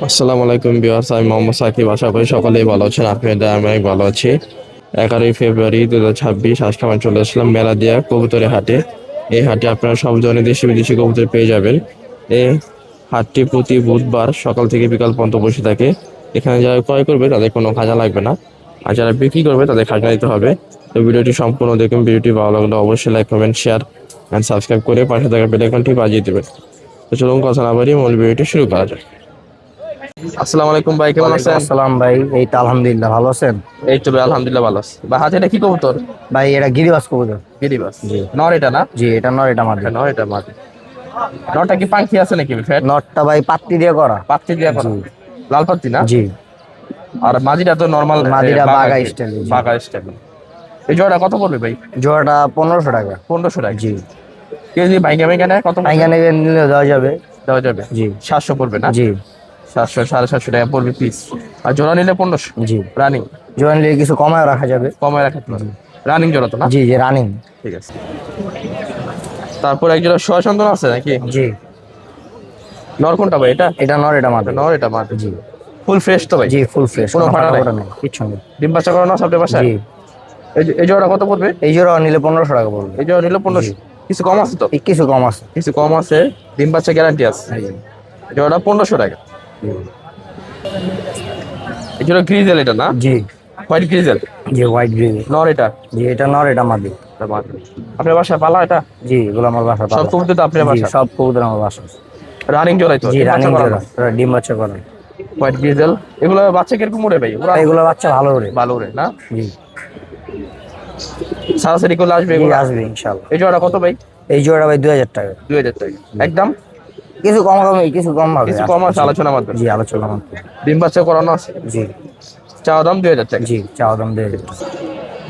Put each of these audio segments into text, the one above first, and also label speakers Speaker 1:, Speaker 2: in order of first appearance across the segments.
Speaker 1: আসসালামু আলাইকুম ভিউয়ার্স, আমি মোহাম্মদ সাকিব। আশা করি সকলেই ভালো আছেন। আপনাদের আমি অনেক ভালো আছি। 11ই ফেব্রুয়ারি 2026 আজকে আমি চলে আসলাম মেলাদিয়া কবুতরের হাটে। এই হাটে আপনারা সব ধরনের দেশি বিদেশি কবুতর পেয়ে যাবেন। এই হাটটি প্রতি বুধবার সকাল থেকে বিকাল পর্যন্ত বসে থাকে। এখানে যারা ক্রয় করবে তাদের কোনো খাজা লাগবে না, আর যারা বিক্রি করবে তাদের খাজা দিতে হবে। তো ভিডিওটি সম্পূর্ণ দেখুন। ভিডিওটি ভালো লাগলে অবশ্যই like comment share and subscribe করে পাশে থাকা বেল আইকনটি বাজিয়ে দেবেন। তো চলুন কথা না বাড়িয়ে মূল ভিডিওটি শুরু করা যাক। আসসালামু আলাইকুম ভাই, কেমন আছেন?
Speaker 2: আসসালাম ভাই, এই তো আলহামদুলিল্লাহ ভালো আছেন?
Speaker 1: এই তো ভাই আলহামদুলিল্লাহ ভালো আছি। বা হাতে এটা কি কবুতর?
Speaker 2: ভাই এটা গিরিবাজ কবুতর।
Speaker 1: গিরিবাস।
Speaker 2: জি
Speaker 1: নর এটা না?
Speaker 2: জি, এটা নর, এটা মাদি।
Speaker 1: এটা নর, এটা মাদি। নরটা কি পাখি আছে নাকি ফ্যাট?
Speaker 2: নটটা ভাই পাত্তি দিয়ে করা।
Speaker 1: পাত্তি দিয়া করা?
Speaker 2: জি
Speaker 1: লাল পাত্তি না?
Speaker 2: জি।
Speaker 1: আর মাদিটা তো নরমাল
Speaker 2: মাদিটা বাঘা স্টাইল।
Speaker 1: বাঘা স্টাইল। এই জোড়া কত পড়বে ভাই?
Speaker 2: জোড়াটা 1500 টাকা।
Speaker 1: 1500 টাকা
Speaker 2: জি।
Speaker 1: কেজি? ভাইঙ্গা ভাইঙ্গা নেয় কত পড়বে?
Speaker 2: এখানে নিলে দেওয়া যাবে।
Speaker 1: দেওয়া যাবে।
Speaker 2: জি
Speaker 1: 700 পড়বে না?
Speaker 2: জি
Speaker 1: 700 750 টাকা পড়বে পিস। আর জোড়া নিলে 1500।
Speaker 2: জি।
Speaker 1: রানিং?
Speaker 2: জোড়া নিলে কিছু কমায় রাখা যাবে।
Speaker 1: কমায় রাখতে পারবে। রানিং জোড়া তো না?
Speaker 2: জি জি, রানিং।
Speaker 1: ঠিক আছে। তারপর এক জোড়া সোয়া সন্তান আছে নাকি?
Speaker 2: জি।
Speaker 1: নর কোনটা ভাই এটা?
Speaker 2: এটা নর, এটা মাদি।
Speaker 1: নর, এটা মাদি।
Speaker 2: জি
Speaker 1: ফুল ফ্রেশ তো ভাই?
Speaker 2: জি, ফুল ফ্রেশ,
Speaker 1: কোনো
Speaker 2: কোনো
Speaker 1: ফাটা
Speaker 2: ফাটা
Speaker 1: নাই?
Speaker 2: ফোটা নেই, কিচ্ছু নেই।
Speaker 1: ডিম বাচ্চা করানো আছে আপনার বাসায়?
Speaker 2: জি।
Speaker 1: এই জোড়া কত পড়বে?
Speaker 2: এই জোড়া নিলে 1500 টাকা পড়বে।
Speaker 1: এই জোড়া নিল 1500। কিছু কম আছে তো?
Speaker 2: কিছু কম আছে।
Speaker 1: কিছু কম আছে। ডিম বাচ্চা গ্যারান্টি আছে। এই জোড়াটা 1500 টাকা। এই জোড়া গ্রিজেল এটা না?
Speaker 2: জি
Speaker 1: হোয়াইট গ্রিজেল।
Speaker 2: জি, হোয়াইট গ্রিন।
Speaker 1: নর এটা?
Speaker 2: জি, এটা নর, এটা মাদি।
Speaker 1: এটা মাদি। আপনার বাসায় পালা এটা?
Speaker 2: জি, এগুলো আমার বাসা।
Speaker 1: সব কবুতর তো আপনার
Speaker 2: জি,
Speaker 1: বাসা?
Speaker 2: সব কবুতর আমার বাসা।
Speaker 1: রানিং জোড়াই তো?
Speaker 2: জি,
Speaker 1: ডিম বাচ্চা
Speaker 2: রানিং
Speaker 1: করানো?
Speaker 2: জোড়া, ডিম বাচ্চা করা।
Speaker 1: White grizzle. এগুলো বাচ্চা কিরকম উড়ে ভাই? ওরা
Speaker 2: এগুলো বাচ্চা ভালো ওড়ে।
Speaker 1: ভালো উড়ে না?
Speaker 2: জি
Speaker 1: সারাসারি করলে আসবে
Speaker 2: জি,
Speaker 1: এগুলো?
Speaker 2: আসবে ইনশাল্লাহ।
Speaker 1: এই জোড়া কত ভাই?
Speaker 2: এই জোড়া ভাই 2000 টাকা।
Speaker 1: 2000 টাকা একদম?
Speaker 2: কিছু কম কম, কিছু কম হবে।
Speaker 1: কিছু কম আছে আলোচনা মাধ্যমে?
Speaker 2: জি, আলোচনা মাত্র।
Speaker 1: ডিম বাচ্চা করানো আছে?
Speaker 2: জি
Speaker 1: চাওয়া দাম 2000 টাকা।
Speaker 2: জি, চাওয়া দাম 2000 টাকা।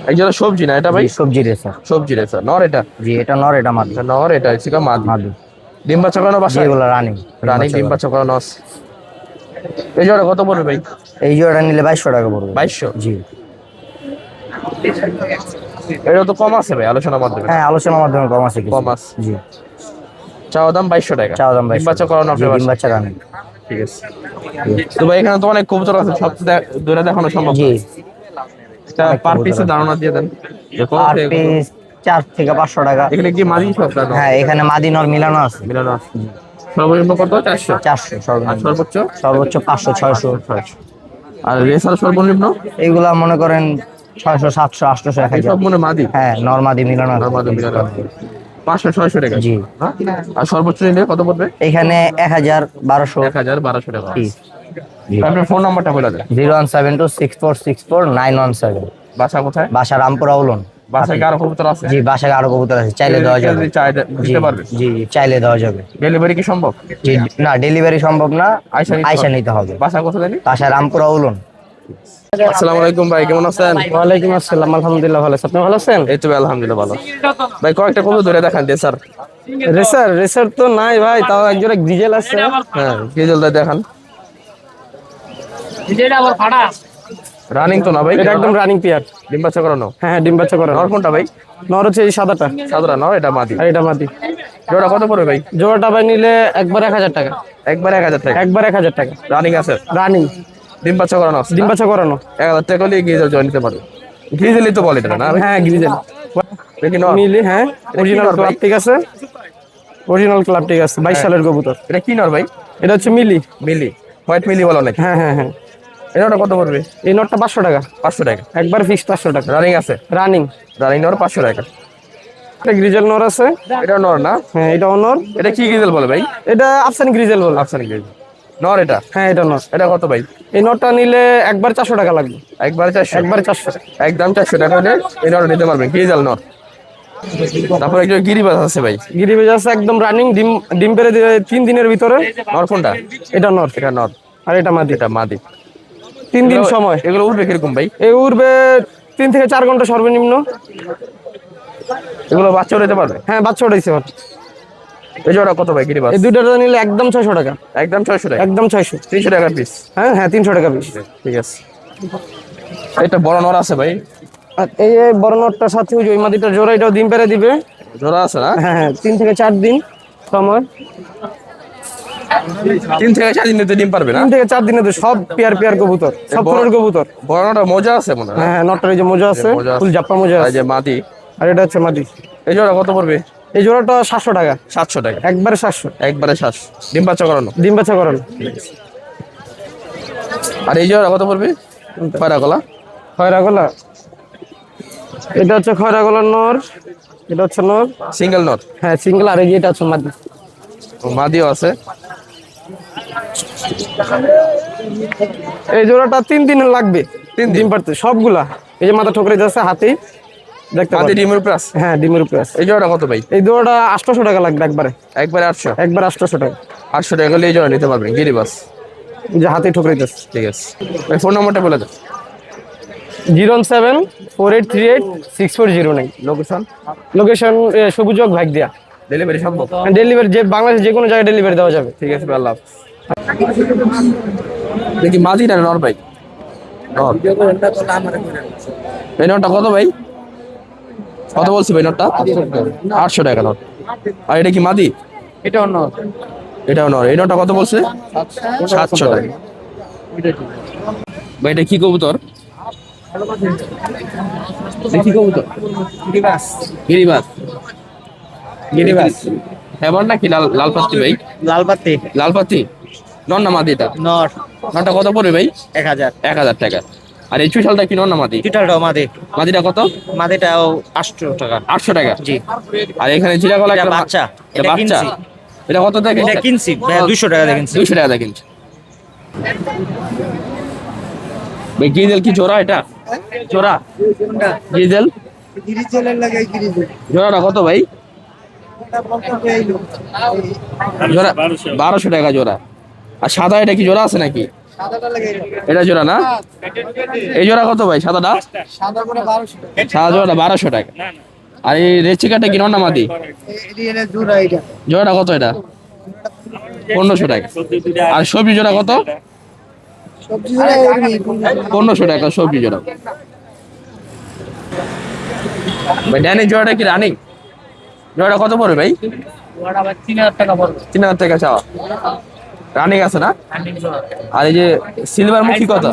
Speaker 1: এই জোড়া সবজি না এটা ভাই?
Speaker 2: জি, সবজি রেসার।
Speaker 1: সবজি রে স্যার। নর এটা?
Speaker 2: জি, এটা নর, এটা মাদি।
Speaker 1: এটা নর, এটা হচ্ছে মাদি।
Speaker 2: মাদি।
Speaker 1: ডিম বাচ্চা করানো
Speaker 2: জি,
Speaker 1: বাসায়?
Speaker 2: এগুলো রানিং।
Speaker 1: রানিং ডিম বাচ্চা করানো আছে। এই জোড়া কত পড়বে ভাই?
Speaker 2: এই জোড়াটা নিলে 2200 টাকা পড়বে।
Speaker 1: 2200?
Speaker 2: জি।
Speaker 1: এটা তো কম আছে ভাই আলোচনার মাধ্যমে?
Speaker 2: হ্যাঁ, আলোচনার মাধ্যমে কম আছে কিছু।
Speaker 1: কম আছে।
Speaker 2: জি।
Speaker 1: চাওয়া দাম 2200 টাকা।
Speaker 2: চাওয়া দাম
Speaker 1: ডিম
Speaker 2: 2200
Speaker 1: বাচ্চা করানো
Speaker 2: জি,
Speaker 1: আপনার
Speaker 2: ডিম
Speaker 1: বাসায়?
Speaker 2: বাচ্চা রানিং।
Speaker 1: ঠিক আছে। তো ভাই এখানে তো অনেক কবুতর আছে, সব ধরে দেখানো সম্ভব
Speaker 2: জি।
Speaker 1: না। এটা
Speaker 2: অনেক
Speaker 1: পার
Speaker 2: কবুতর
Speaker 1: পিসে
Speaker 2: আছে।
Speaker 1: ধারণা দিয়ে দেন যে কত
Speaker 2: পার
Speaker 1: থেকে কত?
Speaker 2: পিস 4 থেকে 500 টাকা।
Speaker 1: এখানে কি মাদি সব না?
Speaker 2: হ্যাঁ, এখানে মাদি নর মিলানো আছে।
Speaker 1: মিলানো আছে। সর্বনিম্ন কত? 400?
Speaker 2: 400
Speaker 1: আর
Speaker 2: সর্বনিম্ন।
Speaker 1: সর্বোচ্চ?
Speaker 2: সর্বোচ্চ 500 600।
Speaker 1: 600। আর রেসার সর্বনিম্ন?
Speaker 2: এইগুলা মনে করেন 600 700 800
Speaker 1: এই
Speaker 2: 1000।
Speaker 1: সব মনে মাদি?
Speaker 2: হ্যাঁ, নর মাদি মিলানো আছে।
Speaker 1: নর্মাল মিলানো আছে। 500 600 টাকা?
Speaker 2: জি।
Speaker 1: হ্যাঁ? আর সর্বোচ্চ নিলে কত পড়বে?
Speaker 2: এখানে 1000 1200।
Speaker 1: 1000 1200 টাকা।
Speaker 2: জি।
Speaker 1: আপনার ফোন নাম্বারটা বলে দেন।
Speaker 2: 01726464997।
Speaker 1: বাসা কোথায়?
Speaker 2: বাসা রামপুরা উলন।
Speaker 1: বাসায় কারো কবুতর আছে?
Speaker 2: জি, বাসায় আরো কবুতর আছে, চাইলে দেওয়া যাবে।
Speaker 1: যদি চাই
Speaker 2: জি
Speaker 1: দিতে পারবে?
Speaker 2: জি জি, চাইলে দেওয়া যাবে।
Speaker 1: ডেলিভারি কি সম্ভব?
Speaker 2: জি, না ডেলিভারি সম্ভব না,
Speaker 1: আইসা
Speaker 2: আইসা নিতে হবে।
Speaker 1: বাসা কোথায় জানি?
Speaker 2: বাসা রামপুরা উলন।
Speaker 1: আসসালামু আলাইকুম ভাই, কেমন আছেন?
Speaker 2: ওয়ালাইকুম আসসালাম, আলহামদুলিল্লাহ ভালো আছি। আপনি ভালো আছেন?
Speaker 1: এই তো ভাই আলহামদুলিল্লাহ ভালো। ভাই কয়েকটা কবুতর ধরে দেখান দিয়ে স্যার।
Speaker 2: রেসার রেসার তো নাই ভাই, তাও একজোড়া গ্রিজেল আছে।
Speaker 1: হ্যাঁ, কি জলদি দেখান। রানিং তো না ভাই?
Speaker 2: এটা একদম রানিং পেয়ার।
Speaker 1: ডিম বাচ্চা করানো?
Speaker 2: হ্যাঁ, ডিম বাচ্চা করা।
Speaker 1: নর কোনটা ভাই?
Speaker 2: নর হচ্ছে এই সাদাটা,
Speaker 1: সাদরা নর, এটা মাদি।
Speaker 2: আর এটা মাদি।
Speaker 1: জোড়া কত পড়বে ভাই?
Speaker 2: জোড়াটা ভাই নিলে একবার 1000 টাকা।
Speaker 1: একবার 1000 টাকা?
Speaker 2: একবার 1000 টাকা।
Speaker 1: রানিং আছে?
Speaker 2: রানিং।
Speaker 1: ডিম বাচ্চা করানো আছে?
Speaker 2: ডিম বাচ্চা করানো।
Speaker 1: 1000 টাকা হলে গিয়ে জয়েন নিতে পারবে। গ্রিজেলি তো বলে এটা না ভাই?
Speaker 2: হ্যাঁ, গ্রিজেল
Speaker 1: দেখি নর।
Speaker 2: মিলি। হ্যাঁ,
Speaker 1: কি
Speaker 2: অরিজিনাল
Speaker 1: নর ভাই?
Speaker 2: ক্লাব ঠিক আছে। অরিজিনাল ক্লাব ঠিক আছে, 22 সালের কবুতর।
Speaker 1: এটা কি নর ভাই?
Speaker 2: এটা হচ্ছে মিলি।
Speaker 1: মিলি? হোয়াইট মিলি বলো নাকি?
Speaker 2: হ্যাঁ হ্যাঁ হ্যাঁ।
Speaker 1: এটা কত পড়বে?
Speaker 2: এই নটটা 500 টাকা।
Speaker 1: 500 টাকা?
Speaker 2: একবার ফিক্সড 500 টাকা।
Speaker 1: রানিং আছে?
Speaker 2: রানিং।
Speaker 1: রানিং নর 500 টাকা?
Speaker 2: এটা গ্রিজেল নর আছে।
Speaker 1: এটা নর না?
Speaker 2: হ্যাঁ, এটা নর।
Speaker 1: এটা কি গ্রিজেল বলে ভাই?
Speaker 2: এটা আফসানি গ্রিজেল বলে।
Speaker 1: আফসানি গ্রিজেল নর এটা?
Speaker 2: হ্যাঁ, এটা নর।
Speaker 1: এটা কত ভাই?
Speaker 2: এই নটটা নিলে একবার 400 টাকা লাগবে।
Speaker 1: একবারে 400?
Speaker 2: একবার 400।
Speaker 1: একদম 400 টাকা হলে এই নর নিতে পারবেন, গ্রিজেল নর। তারপর একজন গিরিবাজ আছে ভাই?
Speaker 2: গিরিবেজ আছে একদম রানিং, ডিম ডিম পেড়ে দিবে 3 দিনের ভিতরে।
Speaker 1: নর কোনটা?
Speaker 2: এটা নর,
Speaker 1: এটা নর,
Speaker 2: আর এটা মাদি।
Speaker 1: এটা মাদি।
Speaker 2: 3 দিন সময়।
Speaker 1: এগুলো উঠবে কিরকম ভাই?
Speaker 2: এই উড়বে 3 থেকে 4 ঘন্টা সর্বনিম্ন।
Speaker 1: এগুলো বাচ্চা উঠাতে পারবে?
Speaker 2: হ্যাঁ, বাচ্চা উঠাইছে ওর।
Speaker 1: এই জোড়া কত ভাই গিরিবাজ?
Speaker 2: এই দুইটা নিলে একদম 600 টাকা।
Speaker 1: একদম 600 টাকা?
Speaker 2: একদম 600।
Speaker 1: 300 টাকা পিস?
Speaker 2: হ্যাঁ হ্যাঁ, 300 টাকা পিস।
Speaker 1: ঠিক আছে। এটা বড় নর আছে ভাই?
Speaker 2: আর এই যে বড় নটটার সাথে ওই যে ওই মাদিটার জোড়া, এটাও ডিম পেড়ে দিবে।
Speaker 1: জোড়া আছে না?
Speaker 2: হ্যাঁ হ্যাঁ, 3 থেকে 4 দিন সময়।
Speaker 1: 3 থেকে 4 দিনে তো ডিম পারবে না?
Speaker 2: 3 থেকে 4 দিনে তো সব পেয়ার কবুতর, সব ফোরের কবুতর।
Speaker 1: বড়টা মজা আছে মনে হয়।
Speaker 2: হ্যাঁ নটটার এই যে মোজা আছে, ফুল জাপ্পা মোজা
Speaker 1: এই
Speaker 2: আছে।
Speaker 1: যে মাদি,
Speaker 2: আর এটা হচ্ছে মাদি।
Speaker 1: এই জোড়া কত পড়বে?
Speaker 2: এই জোড়াটা 700 টাকা।
Speaker 1: 700 টাকা,
Speaker 2: একবারে 700।
Speaker 1: একবারে 700। ডিম বাচ্চা করানো।
Speaker 2: ডিম বাচ্চা করানো।
Speaker 1: আর এই জোড়া কত পড়বে? খয়রা গলা।
Speaker 2: খয়রা গলা, এটা হচ্ছে খয়রা গলার নর, এটা হচ্ছে নর।
Speaker 1: Single not.
Speaker 2: হ্যাঁ সিঙ্গেল। আর এই যে এটা হচ্ছে মাদি।
Speaker 1: মাদিও আছে।
Speaker 2: এই জোড়াটা 3 দিন লাগবে
Speaker 1: 3 দিন
Speaker 2: ডিম পারতে সবগুলা। এই যে মাথা ঠোকরে যাচ্ছে হাতে দেখতে
Speaker 1: মাদি
Speaker 2: পাচ্ছেন।
Speaker 1: ডিমের উপর আছে।
Speaker 2: হ্যাঁ ডিমের উপরে আছে।
Speaker 1: এই জোড়া কত ভাই?
Speaker 2: এই জোড়াটা 800 টাকা লাগবে একবারে।
Speaker 1: একবারে 800।
Speaker 2: একবার 800 টাকা।
Speaker 1: 800 টাকা হলে এই জোড়া নিতে পারবেন গিরিবাস।
Speaker 2: এই যে হাতে ঠোকরে যাচ্ছে।
Speaker 1: ঠিক আছে ভাই, ফোন নাম্বারটা বলে দেন।
Speaker 2: 01748386409।
Speaker 1: লোকেশন?
Speaker 2: লোকেশন সবুজক ভাগ দিয়া।
Speaker 1: ডেলিভারি সম্ভব?
Speaker 2: ডেলিভারি যে বাংলাদেশ যে কোনো জায়গায় ডেলিভারি দেওয়া যাবে।
Speaker 1: ঠিক আছে ভাই, আল্লাহ হাফেজ। দেখি মাদি না নর ভাই? নর। এই নটটা কত ভাই? কত বলছি ভাই নটটা? 800 টাকা নট। আর এটা কি মাদি?
Speaker 2: এটাও নর।
Speaker 1: এটাও নর। এই নটটা কত বলছে? 700 টাকা। ভাই এটা কি কবুতর? দেখি কবুতর।
Speaker 2: গিরিবাস।
Speaker 1: গিরিবাস।
Speaker 2: গিরিবাস।
Speaker 1: হ্যাঁ নাকি লাল পাত্তি ভাই?
Speaker 2: লালপাতি।
Speaker 1: লাল পাত্তি নর না মাদি এটা?
Speaker 2: নর।
Speaker 1: নটটা কত পড়বে ভাই?
Speaker 2: 1000।
Speaker 1: 1000 টাকা। আর এই চুইশালটা কি নর না মাদি?
Speaker 2: চিটালটাও মাদি।
Speaker 1: মাদিটা কত?
Speaker 2: মাদিটাও 800 টাকা।
Speaker 1: 800 টাকা।
Speaker 2: জি।
Speaker 1: আর এখানে জিরা গলা
Speaker 2: এটা
Speaker 1: একটা
Speaker 2: বাচ্চা।
Speaker 1: এটা বাচ্চা।
Speaker 2: কিনছি।
Speaker 1: এটা কত টাকা?
Speaker 2: এটা কিনছি 200 টাকা দিয়ে কিনছি।
Speaker 1: 200 টাকা দিয়ে কিনছি। ভাই গিজেল কি জোড়া এটা? জোড়া গিজেল?
Speaker 2: গিরিজেলের লাগে গিরিজেল।
Speaker 1: জোড়াটা কত ভাই? জোড়া 1200 টাকা জোড়া। আর সাদা এটা কি জোড়া আছে নাকি? এটা জোড়া না? এই জোড়া কত ভাই সাদাটা?
Speaker 2: সাদা করে 1200 টাকা।
Speaker 1: সাদা জোড়াটা 1200 টাকা। আর এই রেচিকাটা কি নর না মাদি?
Speaker 2: এটা জোড়া এটা।
Speaker 1: জোড়াটা কত এটা? 1500 টাকা। আর সবজি জোড়া কত?
Speaker 2: সবজি জোড়া
Speaker 1: 1500 টাকা সবজি জোড়া। ভাই ডাইনিং জোড়াটা কি রানিং? জোড়াটা কত পড়বে ভাই?
Speaker 2: জোড়া 3000 টাকা পড়বে।
Speaker 1: 3000 টাকা চাওয়া। রানিং আছে না? আর এই যে সিলভার মুখী কত?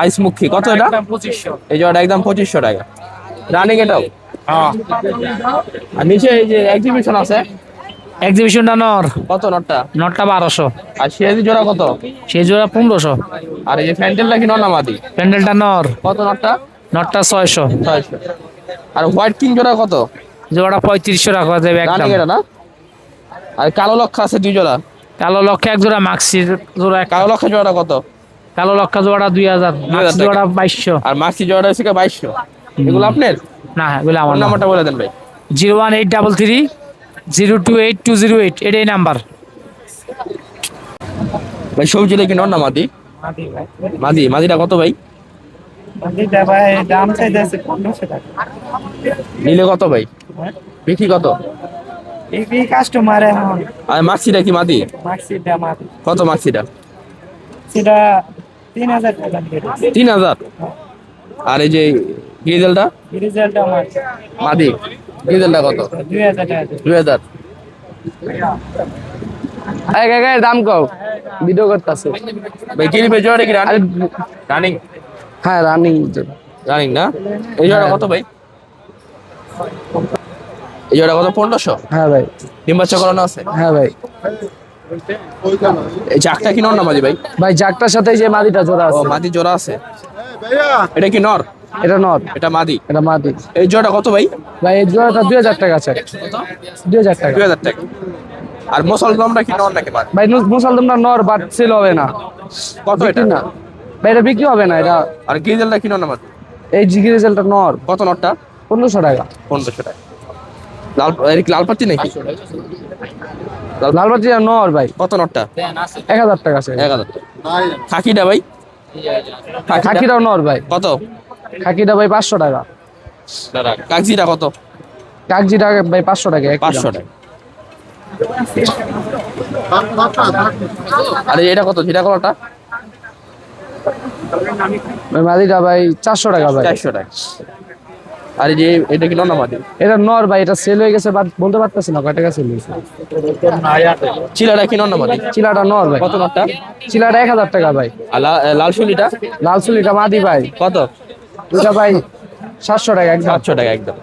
Speaker 1: আইস মুখী কত এটা?
Speaker 2: 2500।
Speaker 1: এই জোড়াটা একদম 2500 টাকা। রানিং এটাও?
Speaker 2: হ্যাঁ।
Speaker 1: আর নিচে এই যে এক্সিবিশন আছে
Speaker 2: এক্সিবিশনটা নর।
Speaker 1: কত নটটা?
Speaker 2: নটটা 1200।
Speaker 1: আর সিরাজি জোড়া কত?
Speaker 2: সেই জোড়া 1500।
Speaker 1: আর এই যে ফ্যান্টেলটা কি নর না মাদি?
Speaker 2: প্যান্ডেলটা নর।
Speaker 1: কত নটটা?
Speaker 2: নটটা 600।
Speaker 1: 600। আর হোয়াইট কিং জোড়া কত?
Speaker 2: জোড়া 3500 টাকা দেবে একদম।
Speaker 1: রানিং এটা না? আর কালো লক্ষা আছে 2 জোড়া।
Speaker 2: কালো লক্ষা এক জোড়া, মাক্সির জোড়া এক।
Speaker 1: কালো লক্ষা জোড়াটা কত?
Speaker 2: কালো লক্ষা জোড়া 2000, মাক্সি
Speaker 1: টাকা।
Speaker 2: জোড়া 2200।
Speaker 1: আর মাক্সি জোড়াটা হচ্ছে 2200। এগুলো আপনার?
Speaker 2: না এগুলো আমার
Speaker 1: ফোন
Speaker 2: না।
Speaker 1: নাম্বারটা বলে দেন ভাই।
Speaker 2: 01833 028208 এটাই নাম্বার।
Speaker 1: ভাই সবজিটা কি নর না মাদি? মাদি। মাদিটা কত ভাই?
Speaker 2: দাম চাইতেছে 1500 টাকা।
Speaker 1: নিলে কত ভাই? বিক্রি কত?
Speaker 2: এই কাস্টমার এখন
Speaker 1: আর মাক্সিটা কি মাদি?
Speaker 2: মাক্সিটা মাদি।
Speaker 1: কত মাক্সিটা?
Speaker 2: সেটা 3000 টাকা দিয়ে।
Speaker 1: 3000। আর এই যে গ্রিজেলটা?
Speaker 2: রিজাল্টটা
Speaker 1: মাদি। গ্রিজেলটা কত?
Speaker 2: 2000 টাকা।
Speaker 1: 2000।
Speaker 2: এই কাকা দাম কও, ভিডিও করতেছে।
Speaker 1: ভাই কি নিবে জোড়া কি রানিং?
Speaker 2: হ্যাঁ রানিং।
Speaker 1: রানিং না? এই জোড়া কত ভাই? এই জোড়া কত? 1500।
Speaker 2: হ্যাঁ ভাই।
Speaker 1: ডিম বাচ্চা করানো আছে?
Speaker 2: হ্যাঁ ভাই।
Speaker 1: এই জাকটা কি নর না মাদি ভাই?
Speaker 2: ভাই জাকটার সাথে যে মাদিটা জোড়া
Speaker 1: ও
Speaker 2: আছে।
Speaker 1: মাদি জোড়া আছে। এটা কি নর?
Speaker 2: এটা নর।
Speaker 1: এটা মাদি।
Speaker 2: এটা মাদি।
Speaker 1: এই জোড়া কত ভাই?
Speaker 2: ভাই এই জোড়াটা 2000 টাকা আছে। 2000 টাকা।
Speaker 1: 2000 টাকা। আর মুসলমানরা কি নর নাকি মাদি?
Speaker 2: ভাই মুসলমানরা নর, বাট সেল হবে না।
Speaker 1: কত এটা?
Speaker 2: না ভাই এটা বিক্রি হবে না এটা।
Speaker 1: আর গ্রিজেলটা কি নর না মাদি?
Speaker 2: এই জিগি রেজাল্টটা নর।
Speaker 1: কত নরটা?
Speaker 2: 1500 টাকা।
Speaker 1: 1500 টাকা। লাল এর কি লাল পাত্তি নাকি?
Speaker 2: লালবাতি নর ভাই।
Speaker 1: কত নরটা?
Speaker 2: 1000 টাকা আছে।
Speaker 1: 1000 টাকা। খাকিটা ভাই?
Speaker 2: খাকিটাও নর ভাই।
Speaker 1: কত?
Speaker 2: খাকিটা ভাই 500 টাকা।
Speaker 1: কাগজিটা কত?
Speaker 2: কাগজিটা ভাই 500 টাকা।
Speaker 1: 500 টাকা। আরে এটা কত? জিরা কলাটা?
Speaker 2: ভাই মাদিটা ভাই 400 টাকা ভাই।
Speaker 1: 400 টাকা। আর এই যে এটা কি নর না মাদি?
Speaker 2: এটা নর ভাই, এটা সেল হয়ে গেছে, বাট বলতে পারতেছি না কয় টাকা সেল হয়েছে।
Speaker 1: চিলাটা কি নর না মাদি?
Speaker 2: চিলাটা নর ভাই।
Speaker 1: কত নরটা?
Speaker 2: চিলাটা 1000 টাকা ভাই।
Speaker 1: আর লাল শুলিটা
Speaker 2: লাল চুলিটা মাদি ভাই।
Speaker 1: কত?
Speaker 2: দুটা ভাই 700 টাকা একদম।
Speaker 1: 700 টাকা একদম।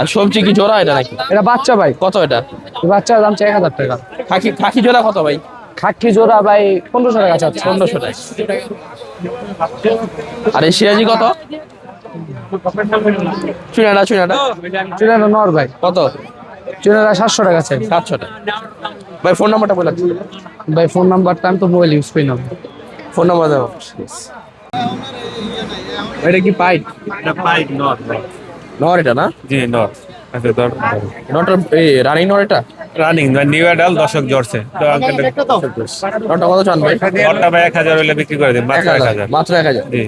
Speaker 1: আর সবজি কি জোড়া এটা নাকি?
Speaker 2: এটা বাচ্চা ভাই।
Speaker 1: কত এটা?
Speaker 2: এই বাচ্চার দাম 1000 টাকা।
Speaker 1: খাকি খাকি জোড়া কত ভাই?
Speaker 2: খাকি জোড়া ভাই 1500 টাকা চাচ্ছে।
Speaker 1: 1500 টাকা। আর এই সিরাজি কত? চুনাটা
Speaker 2: চুলাটা নর ভাই।
Speaker 1: কত?
Speaker 2: চুলাটা 700 টাকা চাই।
Speaker 1: 700 টাকা। ভাই ফোন নাম্বারটা বলে দিন।
Speaker 2: ভাই ফোন নাম্বারটা আমি তো মোবাইল ইউজ করি না।
Speaker 1: ফোন নাম্বার দাও। এটা কি পাইট?
Speaker 3: এটা পাইক নট ভাই।
Speaker 1: নর এটা না?
Speaker 3: জি নট। আচ্ছা ধর
Speaker 1: নটর এই রানিং নর এটা?
Speaker 3: রানিং নিউ অ্যাডাল দর্শক জর্সে তো আঙ্কেল
Speaker 1: নটটা কত চান ভাই?
Speaker 3: নটটা ভাই 1000 হলে বিক্রি করে দিন মাত্র 1000।
Speaker 1: মাত্র 1000।
Speaker 3: জি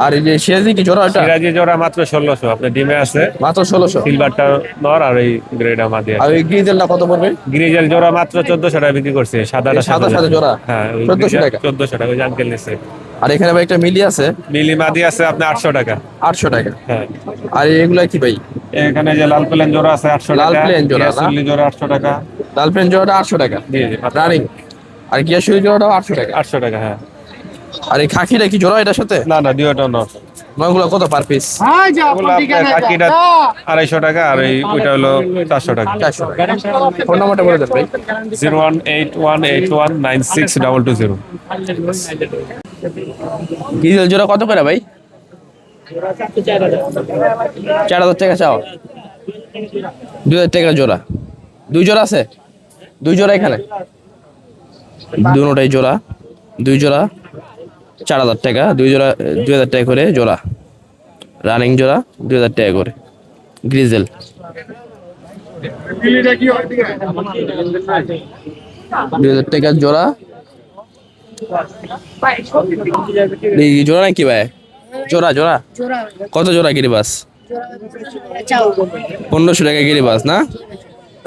Speaker 1: আর এই যে সিরাজি কি জোড়া এটা?
Speaker 3: সিরাজি জোড়া মাত্র 1600 আপনার ডিমে আছে।
Speaker 1: মাত্র 1600।
Speaker 3: সিলভারটা নর আর এই গ্রেডা মাদি
Speaker 1: আর
Speaker 3: আছে।
Speaker 1: ওই গ্রিজেলটা কত পড়বে?
Speaker 3: গ্রিজেল জোড়া মাত্র 1400 টাকা বিক্রি করছে। সাদাটা
Speaker 1: সাদা সাদা জোড়া?
Speaker 3: হ্যাঁ
Speaker 1: 1400 টাকা।
Speaker 3: 1400 টাকা ওই যে আঙ্কেল নিছে।
Speaker 1: আর এখানে ভাই একটা মিলি আছে
Speaker 3: মিলি মাদি আছে আপনার 800 টাকা।
Speaker 1: 800 টাকা।
Speaker 3: হ্যাঁ
Speaker 1: আর এগুলা কি ভাই?
Speaker 3: এখানে যে লাল প্লেন জোড়া আছে 800 টাকা।
Speaker 1: লাল প্লেন জোড়া না?
Speaker 3: ইয়াসুলি জোড়া 800 টাকা।
Speaker 1: লাল পেন জোড়াটা 800 টাকা
Speaker 3: জি জি
Speaker 1: রানিং। আর গিয়াশুরি জোড়াটাও 800 টাকা।
Speaker 3: 800 টাকা হ্যাঁ।
Speaker 1: আর এই খাকিটা কি জোড়া এটার সাথে?
Speaker 3: না না দুইটা নট।
Speaker 1: নয়গুলো কত পার পিস?
Speaker 3: কাকিটা 250 টাকা আর এই ওইটা হলো 400 টাকা।
Speaker 1: 400 টাকা। ফোন নাম্বারটা বলে দেন ভাই।
Speaker 3: 01818962220।
Speaker 1: ডিজেল জোড়া কত করে ভাই? 4000 টাকা চাও? 2000 টাকা জোড়া। দুই জোড়া আছে? দুই জোড়া এখানে দুটোটাই জোড়া। দুই জোড়া 4000 টাকা। দুই জোড়া 2000 টাকা করে জোড়া। রানিং জোড়া 2000 টাকা করে। গ্রিজেল 2000 টাকা জোড়া। এই জোড়া নাকি ভাই? জোড়া জোড়া কত জোড়া গিরিবাস? 1500 টাকা গিরিবাস না?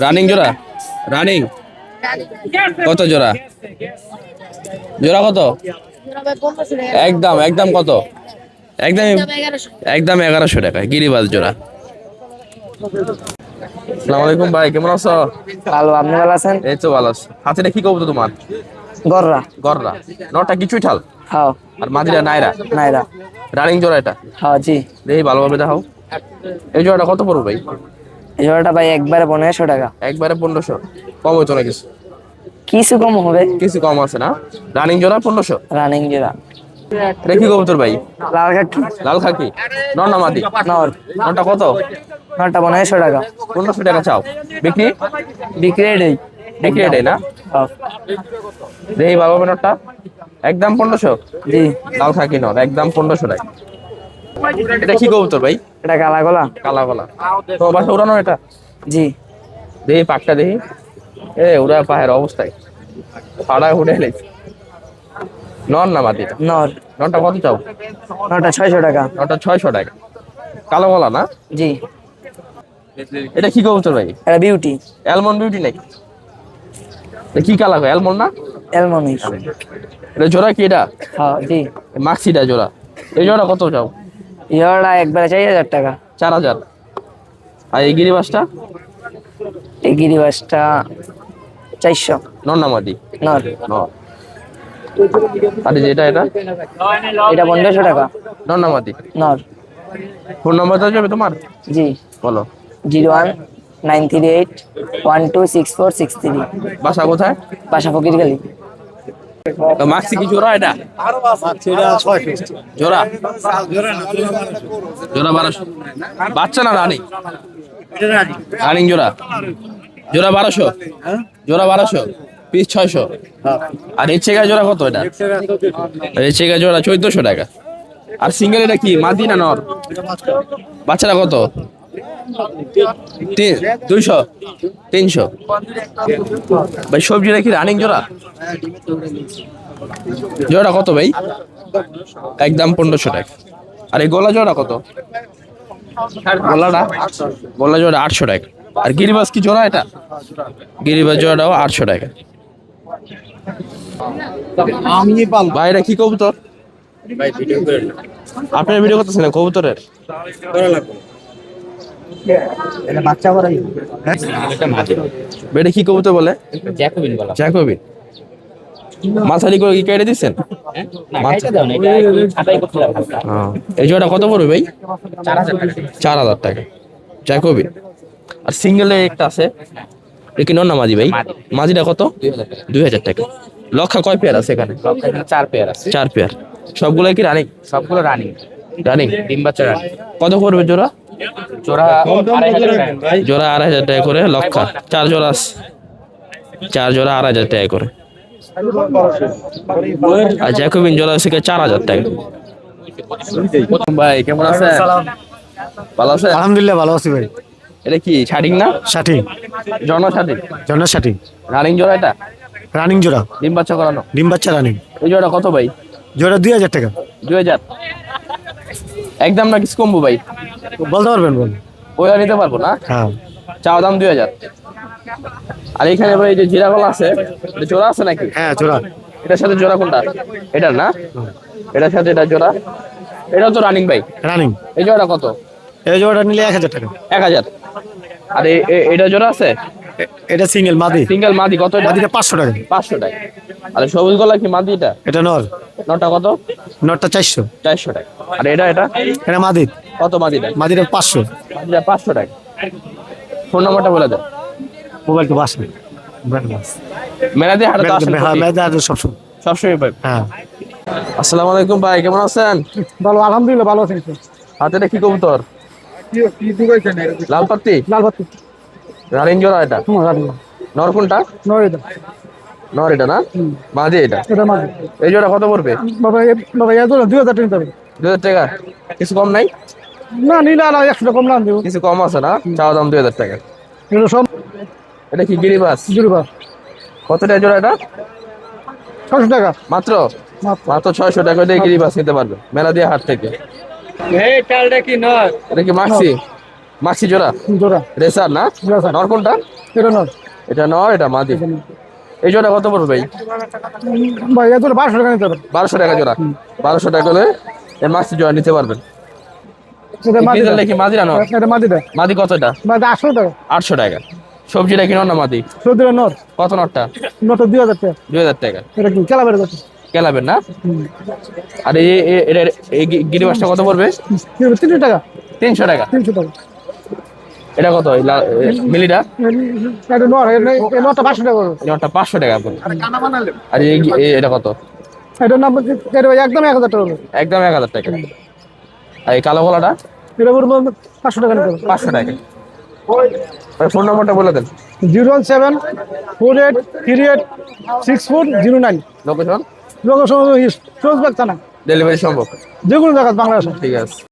Speaker 1: রানিং জোড়া? রানিং কত জোড়া? জোড়া কত? একদম একদম কত? একদম একদম 1100 টাকা গিরিবাস জোড়া। আসসালামু আলাইকুম ভাই, কেমন আছো?
Speaker 2: ভালো, আপনি ভালো আছেন?
Speaker 1: এই তো ভালো আছি। হাতিটা কি কবুতর তোমার?
Speaker 2: গররা।
Speaker 1: গররা। নটা কিছুই ঠাল
Speaker 2: হ্যাঁ।
Speaker 1: আর মাদিরা নাইরা।
Speaker 2: নাইরা।
Speaker 1: রানিং জোড়া এটা?
Speaker 2: হ্যাঁ জি।
Speaker 1: দেখি ভালোভাবে দেখাও। এই জোড়াটা কত পড়বে ভাই?
Speaker 2: এই জোড়াটা ভাই একবারে 1500 টাকা।
Speaker 1: একবারে 1500? কম হইতো না কিছু?
Speaker 2: কিছু কম হবে।
Speaker 1: কিছু কম আছে না? রানিং জোড়া 1500?
Speaker 2: রানিং জোড়া।
Speaker 1: এটা কি কবুতর ভাই?
Speaker 2: লাল কাকি।
Speaker 1: লাল খাকি নর না মাদি?
Speaker 2: নর।
Speaker 1: নটা কত?
Speaker 2: নরটা 1500 টাকা।
Speaker 1: 1500 টাকা চাও? বিক্রি?
Speaker 2: বিক্রি এটাই।
Speaker 1: বিক্রি এটাই না?
Speaker 2: হ্যাঁ।
Speaker 1: দেখি ভালোভাবে নটটা। একদম 1500?
Speaker 2: জি।
Speaker 1: লাল খাকি নর একদম 1500 টাকা। এটা কি কবুতর ভাই?
Speaker 2: এটা কালা গলা।
Speaker 1: কালা গলা। তো বাসা উড়ানো এটা?
Speaker 2: জি।
Speaker 1: দেখি পাকটা দেখি। উড়া পায়ের অবস্থায় ফাড়ায় উঠে এলেছে। নর না মাদি?
Speaker 2: নর।
Speaker 1: নরটা কত চাও?
Speaker 2: নরটা 600 টাকা।
Speaker 1: নরটা 600 টাকা। কালো গলা না?
Speaker 2: জি।
Speaker 1: এটা কি কবুতর ভাই?
Speaker 2: এটা বিউটি।
Speaker 1: অ্যালমন্ড বিউটি নাকি? এটা কি কালার হয়? অ্যালমন্ড না?
Speaker 2: এলমনিস।
Speaker 1: এটা জোড়া কি এটা?
Speaker 2: হ্যাঁ জি।
Speaker 1: মাক্সিটা জোড়া। এই জোড়া কত চাও?
Speaker 2: জোড়াটা একবারে 4000 টাকা।
Speaker 1: 4000। আর এই গিরিবাসটা?
Speaker 2: এই গিরিবাসটা 400।
Speaker 1: নর না মাদি?
Speaker 2: নর।
Speaker 1: নর। আর এই যে এটা এটা?
Speaker 2: এটা 1500 টাকা।
Speaker 1: নর না মাদি?
Speaker 2: নর।
Speaker 1: ফোন নাম্বার দেওয়া যাবে তোমার?
Speaker 2: জি।
Speaker 1: বলো।
Speaker 2: 01938126463।
Speaker 1: বাসা কোথায়?
Speaker 2: বাসা ফকিরগালি।
Speaker 1: মাক্সি কি জোড়া এটা? জোড়া? জোড়া 1200? বাচ্চা না রানিং? রানিং জোড়া? জোড়া 1200? জোড়া 1200? পিস 600? আর এর চেয়ে জোড়া কত এটা? এর চেয়ে জোড়া 1400 টাকা। আর সিঙ্গেল এটা কি মাদি না নর? বাচ্চাটা কত? 200? 300? ভাই সবজিটা কি রানিং জোড়া? জোড়া কত ভাই? একদম 1500 টাকা। আর এই গোলা জোড়া কত? গোলা জোড়া 800 টাকা। আর গিরিবাস কি জোড়া এটা? গিরিবাস জোড়াটাও 800 টাকা। ভাই এটা কি কবুতর? আপনার ভিডিও করতেছেন কবুতরের? এটা কি কবুতর বলে? জ্যাকোবিন। মাছালি করে কি কেটে দিচ্ছেন? এই জোড়াটা কত পড়বে ভাই? 4,000 টাকা। জ্যাকোবিন। আর সিঙ্গেলে একটা আছে, এটা কি নর না মাঝি ভাই? মাঝিটা কত? 2,000 টাকা। লক্ষা কয় পেয়ার আছে এখানে?
Speaker 4: 4 পেয়ার আছে।
Speaker 1: 4 পেয়ার। সবগুলো কি রানিং?
Speaker 4: সবগুলো রানিং।
Speaker 1: রানিং।
Speaker 4: ডিম বাচ্চা রানিং।
Speaker 1: কত করবে জোড়া?
Speaker 4: জোড়া 2,500 টাকা।
Speaker 1: জোড়া 2,500 টাকা করে লক্ষা। 4 জোড়া আছে। 4 জোড়া 2,500 টাকা করে। আর জ্যাকোবিন জোড়া আছে 4,000 টাকা। ভাই কেমন আছেন? ভালো আছে?
Speaker 2: আলহামদুলিল্লাহ ভালো আছি ভাই।
Speaker 1: এটা কি শাটিং না?
Speaker 2: ষাটি
Speaker 1: জন্ম শাটিং।
Speaker 2: জন্মের ষাটি
Speaker 1: রানিং জোড়া এটা?
Speaker 2: রানিং জোড়া,
Speaker 1: ডিম বাচ্চা করানো।
Speaker 2: ডিম বাচ্চা রানিং।
Speaker 1: এই জোড়া কত ভাই?
Speaker 2: জোড়া 2,000 টাকা।
Speaker 1: 2,000। একদম না কিছু কমবো ভাই?
Speaker 2: বলতে পারবেন বল?
Speaker 1: ওইটা নিতে পারবো না?
Speaker 2: হ্যাঁ
Speaker 1: চাওয়া দাম 2,000। আর এখানে ভাই এই যে জিরা গলা আছে, এটা জোড়া আছে নাকি?
Speaker 2: হ্যাঁ জোড়া।
Speaker 1: এটার সাথে জোড়া কোনটা? এটার না? এটার সাথে এটা জোড়া। এটাও তো রানিং ভাই।
Speaker 2: রানিং।
Speaker 1: এই জোড়া কত?
Speaker 2: এই জোড়াটা নিলে 1,000 টাকা।
Speaker 1: 1,000। আর এটা জোড়া আছে?
Speaker 2: এটা সিঙ্গেল মাদি।
Speaker 1: সিঙ্গেল মাদি কত? এটা
Speaker 2: মাদিটা 500 টাকা।
Speaker 1: 500 টাকা। আর সবুজ গলা কি মাদি এটা?
Speaker 2: এটা নর।
Speaker 1: নটা কত?
Speaker 2: নরটা 400।
Speaker 1: 400 টাকা। আর এটা
Speaker 2: এটা মাদি।
Speaker 1: কত মাদিটা?
Speaker 2: মাদিটা 500।
Speaker 1: মাদিটা 500 টাকা। ফোন নাম্বারটা বলে দেন।
Speaker 2: মোবাইল তো বাসে।
Speaker 1: মেলাদি হাটে তো আসেন
Speaker 2: হ্যাঁ
Speaker 1: প্রতি?
Speaker 2: মেয়েদের আর সবসময়।
Speaker 1: সবসময় ভাই।
Speaker 2: হ্যাঁ
Speaker 1: আসসালামু আলাইকুম ভাই, কেমন আছেন?
Speaker 2: ভালো আলহামদুলিল্লাহ ভালো আছেন।
Speaker 1: হাতে এটা কি কবুতর? লাল পাত্তি।
Speaker 2: লাল বাতি।
Speaker 1: রানিং জোড়া এটা?
Speaker 2: রানিং।
Speaker 1: নর কোনটা?
Speaker 2: নর এটা।
Speaker 1: নর এটা না? মাদি এটা?
Speaker 2: এটা মাদি।
Speaker 1: এই জোড়া কত পড়বে?
Speaker 2: বাবা বাবা এত 2,000 টাকা নিতে হবে।
Speaker 1: 2,000 টাকা। কিছু কম নাই?
Speaker 2: না নিলে আর 100 টাকা কম না দেবো।
Speaker 1: কিছু কম আছে না? চাওয়া দাম 2,000 টাকা।
Speaker 2: এগুলো সব
Speaker 1: এটা কি গিরিবাস?
Speaker 2: জুড়বা
Speaker 1: কত টাকা জোড়া এটা?
Speaker 2: 600 টাকা
Speaker 1: মাত্র? মাত্র 600 টাকা দিয়ে গিরিবাস নিতে পারবে মেলা দিয়ে হাট থেকে। এটা কি মাক্সি? মাক্সি জোড়া?
Speaker 2: জোড়া।
Speaker 1: রেসার না?
Speaker 2: রেসার।
Speaker 1: নর কোনটা?
Speaker 2: এটা নর।
Speaker 1: এটা নর, এটা মাদি। এই জোড়া কত পড়বে ভাই?
Speaker 2: ভাই এত 500 টাকা নিতে হবে।
Speaker 1: 1200 টাকা জোড়া। 1200 টাকা হলে এই মাক্সি জোড়া নিতে পারবেন।
Speaker 2: এটা মাদি।
Speaker 1: ডিজেল কি মাদি না নর?
Speaker 2: এটা মাদিটা।
Speaker 1: মাদি কত এটা?
Speaker 2: মাদি 800 টাকা।
Speaker 1: 800 টাকা। সবজিটা কি নর না মাদি?
Speaker 2: সৌদির নর।
Speaker 1: কত নরটা?
Speaker 2: নরটা 2,000 টাকা।
Speaker 1: 2,000 টাকা।
Speaker 2: এটা কি কেলা বেড়ে যাচ্ছে?
Speaker 1: কেলাবেন না? আর এই গিরিবাসটা কত পড়বে?
Speaker 2: 300 টাকা।
Speaker 1: 300 টাকা।
Speaker 2: 300 টাকা।
Speaker 1: এটা কত? মিলিটা?
Speaker 2: এটা নর। এই নরটা 500 টাকা করে।
Speaker 1: এটা 500 টাকা পড়বে। আর এটা কত?
Speaker 2: এটার নাম এটা একদম 1,000 টাকা হবে।
Speaker 1: একদম 1,000 টাকা। আর এই কালো গলাটা?
Speaker 2: এটা বলবো 500 টাকা নিতে হবে।
Speaker 1: 500 টাকা। ফোন নম্বরটা বলে দেন।
Speaker 2: 01748386409।
Speaker 1: লোকেশন?
Speaker 2: লোকেশন সহজবাগ থানা।
Speaker 1: ডেলিভারি সম্ভব?
Speaker 2: যে কোনো জায়গা বাংলাদেশে।
Speaker 1: ঠিক আছে।